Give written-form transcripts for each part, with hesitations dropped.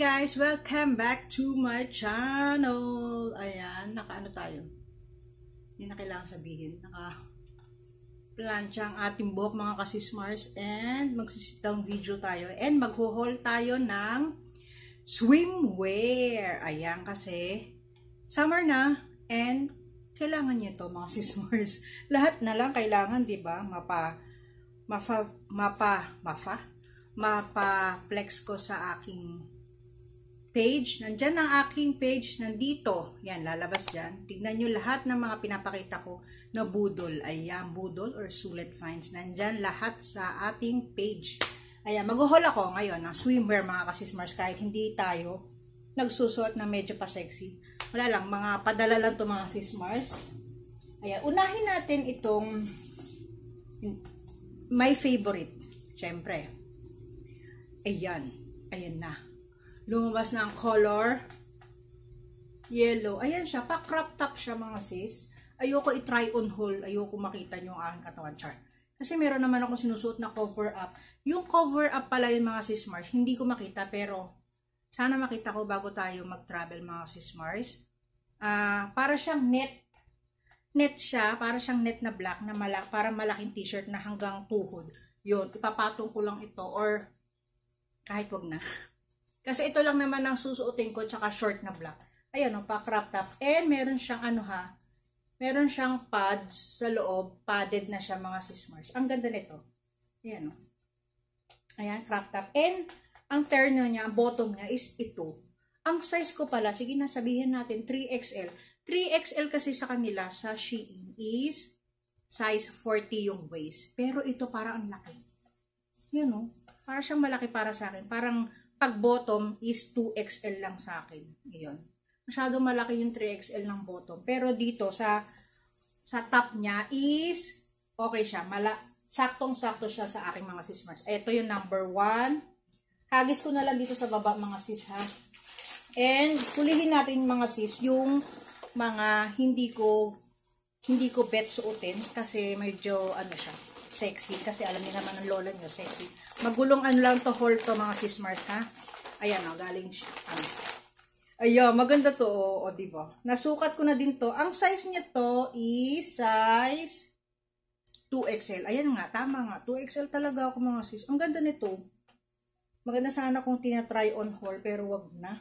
guys! Welcome back to my channel! Ayan, nakaano tayo? Hindi na kailangan sabihin. Naka-plancha ang ating buhok mga kasismars and magsisit down video tayo and magho-haul tayo ng swimwear. Ayan kasi summer na and kailangan nyo ito mga sismars. Lahat na lang kailangan, di ba? Mapa-flex ko sa aking page. Nandyan ang aking page. Nandito. Yan, lalabas dyan. Tignan nyo lahat ng mga pinapakita ko na budol. Ayan, budol or sulit finds. Nandyan lahat sa ating page. Ayan, mag-haul ako ngayon ng swimwear mga kasismars kahit hindi tayo nagsusuot na medyo pa sexy. Wala lang, mga padala lang to mga sismars. Ayan, unahin natin itong my favorite. Siyempre. Ayan. Ayan na. Lumabas na ang color. Yellow. Ayan siya. Pa-crop top siya mga sis. Ayoko i-try on haul. Ayoko makita nyo ang aking katawan chart. Kasi meron naman ako sinusuot na cover up. Yung cover up pala yun mga sis Mars. Hindi ko makita pero sana makita ko bago tayo mag-travel mga sis Mars. Para siyang net. Net siya. Para siyang net na black. Na para malaking t-shirt na hanggang tuhod. Yun. Ipapatong ko lang ito or kahit wag na. Kasi ito lang naman ang susuotin ko tsaka short na black. Ayan o, pa-crop top. And meron siyang meron siyang pads sa loob. Padded na siya mga sismars. Ang ganda nito. Ayan o. Ayan, crop top. And ang terno niya, ang bottom niya is ito. Ang size ko pala, sige na sabihin natin 3XL. 3XL kasi sa kanila, sa Shein is size 40 yung waist. Pero ito parang ang laki. Yan o. Parang siyang malaki para sa akin. Parang pag bottom is 2XL lang sa akin. Ayun. Masyado malaki yung 3XL ng bottom. Pero dito sa top niya is okay siya. Saktong-sakto siya sa aking mga sismars. Ito yung number 1. Hagis ko na lang dito sa baba mga sis ha. And hulihin natin mga sis yung mga hindi ko bet suotin kasi medyo ano siya, sexy. Kasi alam niyo naman ang lola niyo, sexy. Magulong ano lang to haul to mga sismars ha. Ayan o, galing siya. Ayan, maganda to o diba? Nasukat ko na din to. Ang size niya to is size 2XL. Ayan nga, tama nga. 2XL talaga ako mga sis. Ang ganda nito. Maganda sana kung tina-try on haul pero wag na.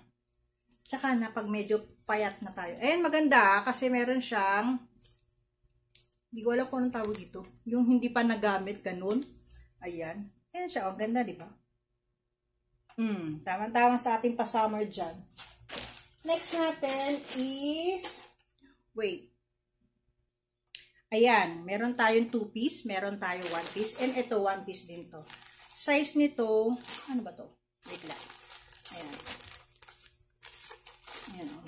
Tsaka na pag medyo payat na tayo. Ayan, maganda kasi meron siyang hindi ko alam kung anong tawag dito. Yung hindi pa nagamit, ganun. Ayan. Ayan siya. Ang ganda, di ba? Tama-tama sa ating pa-summer dyan. Next natin is, wait. Ayan. Meron tayong 2-piece. Meron tayong 1-piece. And ito, 1-piece din to. Size nito, ano ba to? Wait lang. Ayan. Ayan o.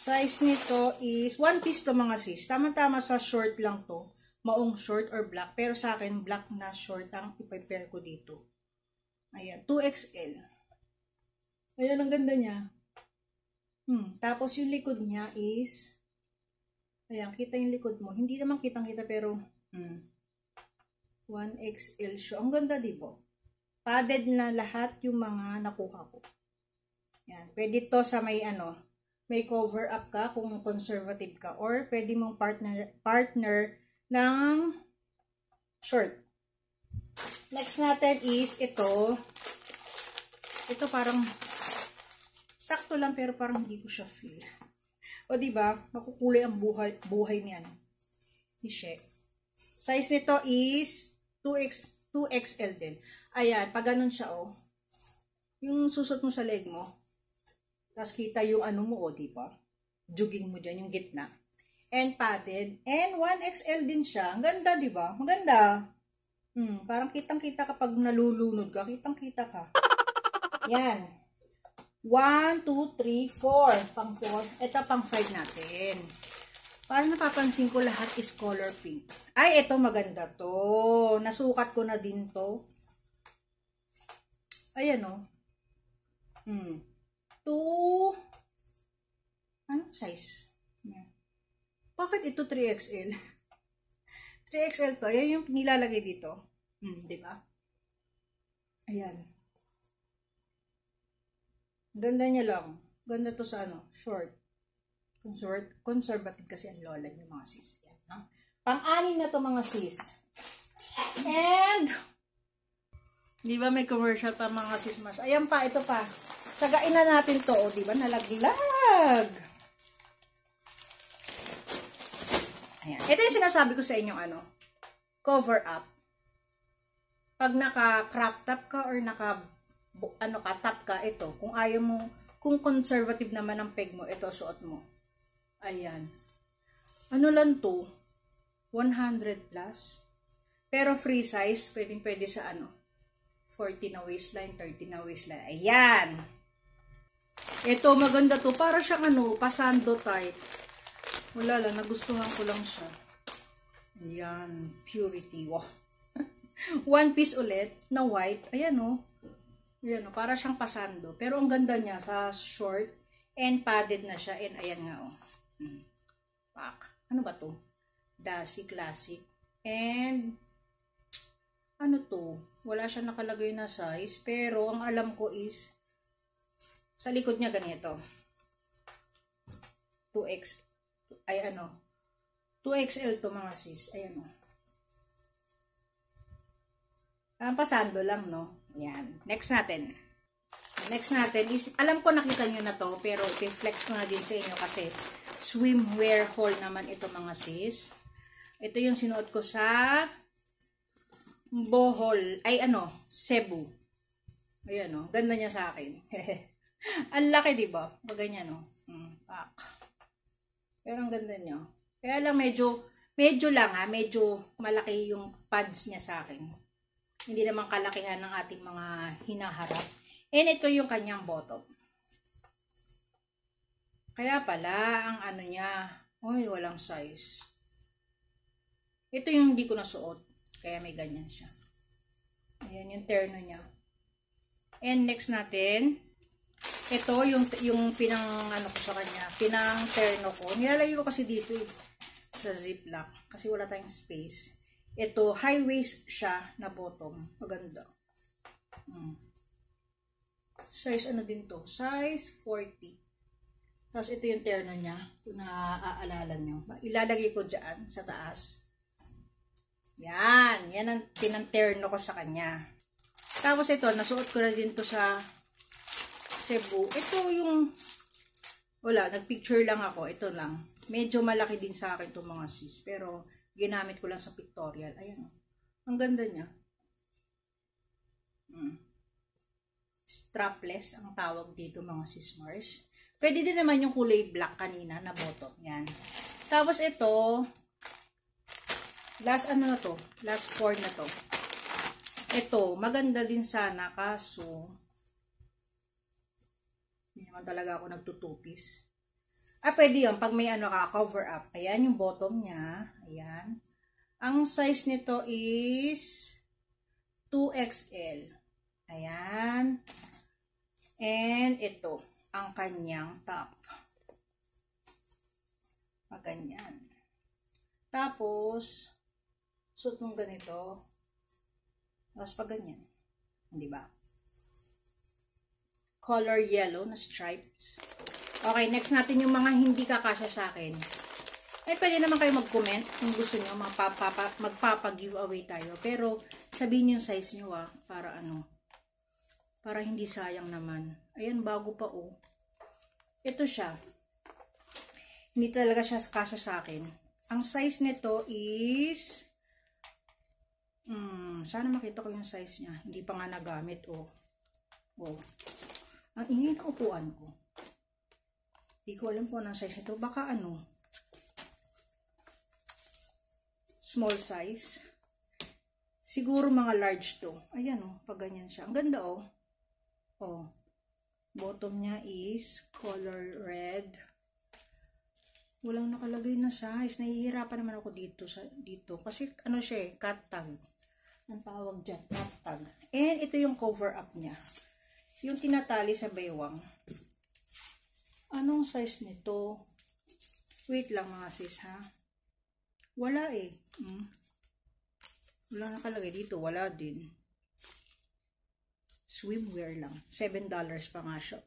Size nito is 1-piece to mga sis. Tama-tama sa short lang to. Maong short or black. Pero sa akin, black na short ang ipapair ko dito. Ayan, 2XL. Ayan, ang ganda niya. Tapos yung likod niya is, ayan, kita yung likod mo. Hindi naman kitang-kita pero, 1XL siya. Ang ganda, diba? Padded na lahat yung mga nakuha ko. Ayan, pwede to sa may may cover up ka kung conservative ka or pwede mong partner ng short. Next natin is ito. Ito parang sakto lang pero parang hindi ko siya feel. O diba? Makukulay ang buhay niyan. Ni-check. Size nito is 2XL din. Ayan, pag ganun siya oh. Yung susot mo sa leg mo. Tapos kita yung ano mo, o, diba? Jogging mo dyan, yung gitna. And padded. And 1XL din siya. Ang ganda, diba? Maganda. Parang kitang-kita kapag nalulunod ka. Kitang-kita ka. Yan. 1, 2, 3, 4. Pang 4. Ito pang 5 natin. Parang napapansin ko lahat is color pink. Ay, ito maganda to. Nasukat ko na din to. Ayan, o. 2, anong size? Yeah. Bakit ito 3XL? 3XL to. Ayan yung nilalagay dito. Diba? Ayan. Ganda niya lang. Ganda to sa ano, short. Conservative kasi ang lola niyo mga sis. Yan, ha? Pang-anim na to mga sis. And, di ba may commercial pa mga sis mas? Ayan pa, ito pa. Tsagain na natin to, di ba? Nalaglag. Ayan. Ito yung sinasabi ko sa inyo, ano, cover up. Pag naka-crop top ka or top ka, ito, kung ayaw mo, kung conservative naman ang peg mo, ito, suot mo. Ayan. Ano lang to? 100 plus. Pero free size, pwede sa ano, 40 na waistline, 30 na waistline. Ayan. Ito, maganda to. Para siyang ano, pasando type. Wala lang, nagustuhan ko lang siya. Ayan, purity. Wow. One piece ulit, na white. Ayan o. Ayan o, para siyang pasando. Pero ang ganda niya, sa short, and padded na siya. And ayan nga o. Pak. Ano ba to? Dasi Classic. And, ano to? Wala siya nakalagay na size. Pero, ang alam ko is, sa likod niya ganito. 2X. Ay, ano. 2XL to mga sis. Ayan o. Pasando lang, no? Ayan. Next natin. Next natin is, alam ko nakita nyo na to, pero i-flex ko na din sa inyo kasi swimwear haul naman ito mga sis. Ito yung sinuot ko sa Bohol. Ay, ano, Cebu. Ayan, no? Ganda niya sa akin. Ang laki, diba? Pag ganyan, no? Pak. Pero ang ganda niya. Kaya lang medyo lang ha, medyo malaki yung pads niya sa akin. Hindi naman kalakihan ng ating mga hinaharap. And ito yung kanyang bottom. Kaya pala, ang ano niya, uy, walang size. Ito yung hindi ko nasuot. Kaya may ganyan siya. Ayan yung terno niya. And next natin, ito yung pinang ano ko sa kanya, pinang terno ko. Nilalagay ko kasi dito sa ziplock kasi wala tayong space. Ito, high waist siya na bottom. Maganda. Size ano din to? Size 40. Tapos ito yung terno niya. Kung naaalala nyo. Ilalagay ko dyan sa taas. Yan. Yan ang pinang-terno ko sa kanya. Tapos ito, nasuot ko na din to sa Cebu. Ito yung wala, nagpicture lang ako. Ito lang. Medyo malaki din sa akin itong mga sis. Pero ginamit ko lang sa pictorial. Ayan. Ang ganda niya. Strapless ang tawag dito mga sis Mars. Pwede din naman yung kulay black kanina na bottom. Yan. Tapos ito, last ano na to? Last 4 na to. Ito, maganda din sana kaso hindi naman talaga ako nagtutupis. Pwede yun. Pag may ano ka, cover up. Ayan yung bottom niya. Ayan. Ang size nito is 2XL. Ayan. And ito, ang kanyang top. Ganyan. Tapos, suot mong ganito. Tapos pag ganyan. Di ba? Color yellow na stripes. Okay, next natin yung mga hindi kakasya sa akin. Pwede naman kayo mag-comment kung gusto nyo, magpapa-giveaway tayo. Pero, sabihin yung size nyo para ano, para hindi sayang naman. Ayan, bago pa oh. Ito siya. Hindi talaga siya kasya sa akin. Ang size nito is, sana makita ko yung size niya. Hindi pa nga nagamit oh. Oh. Ang ingay na upuan ko. Hindi ko alam kung anong size nito. Baka ano, small size. Siguro mga large to. Ayan oh, pag ganyan siya. Ang ganda oh. Oh. Bottom niya is color red. Walang nakalagay na size. Nahihirapan naman ako dito. Kasi ano siya eh, cut tag. Ang tawag dyan, cut tag. And ito yung cover up niya. Yung tinatali sa baywang. Anong size nito? Wait lang mga sis ha. Wala eh. Wala nakalagay dito. Wala din. Swimwear lang. $7 pa nga siya.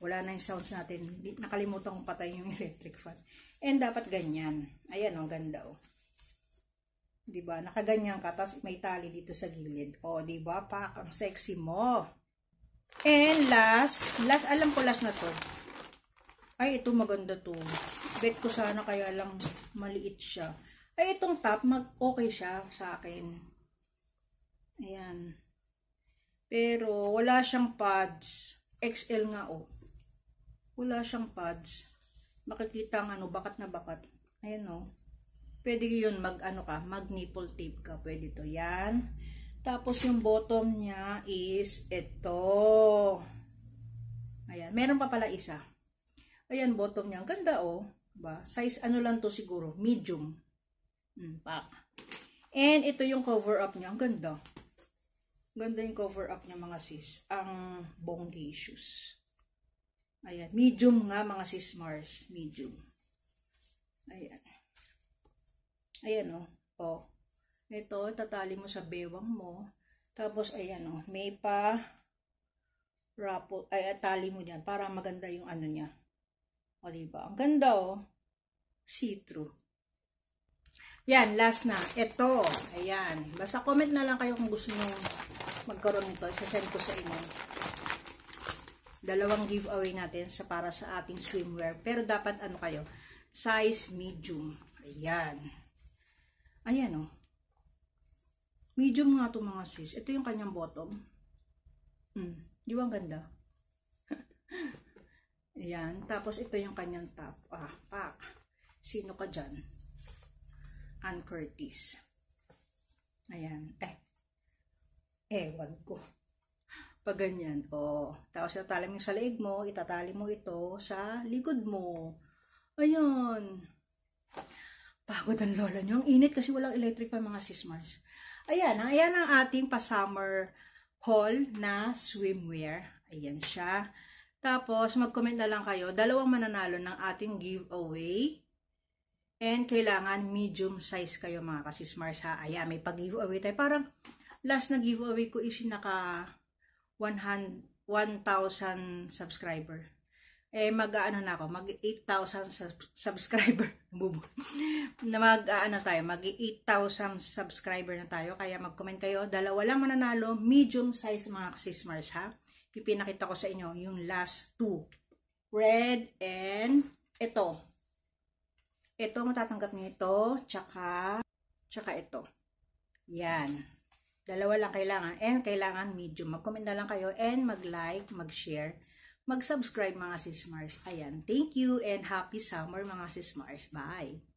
Wala na yung sounds natin. Nakalimutan kong patayin yung electric fan. And dapat ganyan. Ayan o, ganda o. Diba? Nakaganyan ka, tapos may tali dito sa gilid. O, diba? Pak, ang sexy mo. And last, alam ko last na to. Ay, ito maganda to. Bet ko sana kaya lang maliit siya. Ay, itong top, okay siya sa akin. Ayan. Pero, wala siyang pads. XL nga o. Wala siyang pads. Makikita ang ano, bakat na bakat. Ayan o. Pwede yun mag nipple tape ka. Pwede to. Yan. Tapos yung bottom niya is ito. Ayan. Meron pa pala isa. Ayan, bottom niya. Ang ganda o. Diba? Size ano lang to siguro. Medium. Pak. And ito yung cover up niya. Ang ganda. Ganda yung cover up niya mga sis. Ang Bongacious. Ayan. Medium nga mga sis Mars. Medium. Ayan. Ayan o. O. Ito, tatali mo sa bewang mo. Tapos, ayan o. May pa raffle. Ay, tali mo dyan. Para maganda yung ano niya. O, diba? Ang ganda o. See-through. Yan, last na. Ito. Ayan. Basta comment na lang kayo kung gusto nyo magkaroon nito. Isasend ko sa inyo. Dalawang giveaway natin para sa ating swimwear. Pero dapat ano kayo? Size medium. Ayan. Ayan o. Medium nga ito mga sis. Ito yung kanyang bottom. Di ba ang ganda? Ayan. Tapos ito yung kanyang top. Pak. Sino ka dyan? Ann Curtis. Ayan. Ewan ko. Pag ganyan. Tapos itatali mo sa leeg mo. Itatali mo ito sa likod mo. Ayan. Pagod ang lola nyo. Ang init kasi walang electric pa mga sis Mars. Ayan ang ating pa-summer haul na swimwear. Ayan siya. Tapos, mag-comment na lang kayo. Dalawang mananalo ng ating giveaway. And kailangan medium size kayo mga ka-sis Mars ha. Ayan, may pag-giveaway tayo. Parang last na giveaway ko is naka 1,000 subscriber. Mag-ano na ako, mag-8,000 subscriber. Mag-8,000 subscriber na tayo. Kaya mag-comment kayo. Dalawa lang mananalo, medium size mga sis Mars ha. Ipinakita ko sa inyo yung last two. Red and ito. Ito, matatanggap niyo ito. Tsaka ito. Yan. Dalawa lang kailangan. And kailangan medium. Mag-comment na lang kayo and mag-like, mag-share, mag-subscribe mga sis Mars. Ayan. Thank you and happy summer mga sis Mars. Bye!